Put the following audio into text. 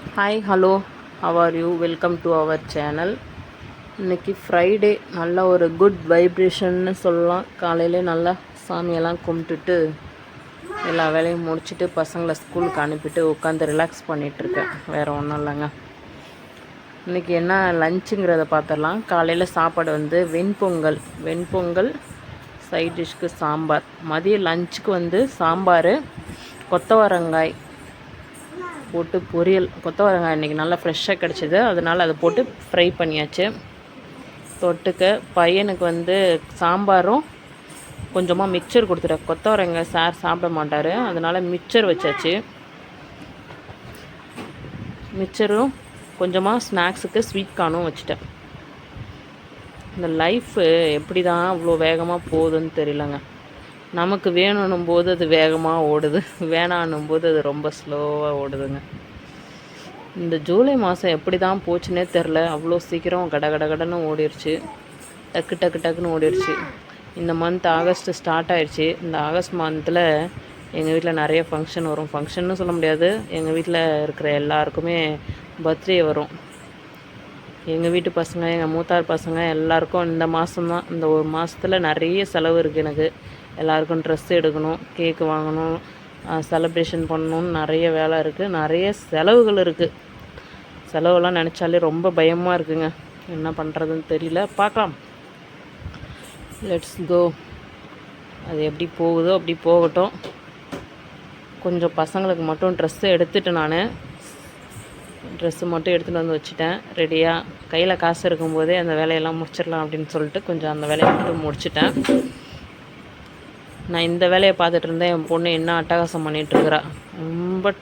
Hi hello how are you welcome to our channel. இன்றைக்கி Friday, நல்ல ஒரு good வைப்ரேஷன்னு சொல்லலாம். காலையில் நல்லா சாமியெல்லாம் கும்பிட்டுட்டு எல்லா வேலையும் முடிச்சுட்டு பசங்களை ஸ்கூலுக்கு அனுப்பிட்டு உட்காந்து ரிலாக்ஸ் பண்ணிகிட்ருக்கேன். வேறு ஒன்றும் இல்லைங்க. இன்றைக்கி என்ன லஞ்சுங்கிறத பார்த்துடலாம். காலையில் சாப்பாடு வெண்பொங்கல் சைட் டிஷ்க்கு சாம்பார். மதியம் லஞ்சுக்கு சாம்பார், கொத்தவரங்காய் போட்டு பொரியல். கொத்தவரங்காய் இன்றைக்கி நல்லா ஃப்ரெஷ்ஷாக கிடச்சிது, அதனால் அதை போட்டு ஃப்ரை பண்ணியாச்சு. தொட்டுக்க பையனுக்கு சாம்பாரும் கொஞ்சமாக மிக்சர் கொடுத்துட்டேன். கொத்தவரங்காய் சார் சாப்பிட மாட்டார், அதனால் மிக்சர் வச்சாச்சு. மிக்சரும் கொஞ்சமாக ஸ்நாக்ஸுக்கு ஸ்வீட் கார்னும் வச்சுட்டேன். இந்த லைஃபு எப்படி தான் இவ்வளோ வேகமாக போகுதுன்னு தெரியலங்க. நமக்கு வேணுன்னும் போது அது வேகமாக ஓடுது, வேணான்னும் போது அது ரொம்ப ஸ்லோவாக ஓடுதுங்க. இந்த ஜூலை மாதம் எப்படி தான் போச்சுன்னே தெரில. அவ்வளோ சீக்கிரம் கடன்னு ஓடிடுச்சு, டக்குன்னு ஓடிடுச்சு. இந்த மந்த் ஆகஸ்ட்டு ஸ்டார்ட் ஆகிடுச்சு. இந்த ஆகஸ்ட் மந்தில் எங்கள் வீட்டில் நிறைய ஃபங்க்ஷன் வரும். ஃபங்க்ஷன்னு சொல்ல முடியாது, எங்கள் வீட்டில் இருக்கிற எல்லாருக்குமே பர்த்டே வரும். எங்கள் வீட்டு பசங்க, எங்கள் மூத்தார் பசங்க எல்லாருக்கும் இந்த மாதம்தான், இந்த ஒரு மாதத்தில் நிறைய செலவு இருக்குது. எனக்கு எல்லாருக்கும் ட்ரெஸ் எடுக்கணும், கேக்கு வாங்கணும், செலப்ரேஷன் பண்ணணும்னு நிறைய வேலை இருக்குது, நிறைய செலவுகள் இருக்குது. செலவெல்லாம் நினச்சாலே ரொம்ப பயமாக இருக்குங்க. என்ன பண்ணுறதுன்னு தெரியல. பார்க்கலாம், லெட்ஸ் கோ. அது எப்படி போகுதோ அப்படி போகட்டும். கொஞ்சம் பசங்களுக்கு மட்டும் ட்ரெஸ்ஸு எடுத்துகிட்டு ட்ரெஸ்ஸு மட்டும் எடுத்துகிட்டு வந்து வச்சுட்டேன் ரெடியாக. கையில் காசு இருக்கும்போதே அந்த வேலையெல்லாம் முடிச்சிடலாம் அப்படின்னு சொல்லிட்டு கொஞ்சம் அந்த வேலையை மட்டும் முடிச்சிட்டேன். நான் இந்த வேலையை பார்த்துட்டு இருந்தேன். என் பொண்ணு என்ன அட்டகாசம் பண்ணிகிட்ருக்குறா. ரொம்ப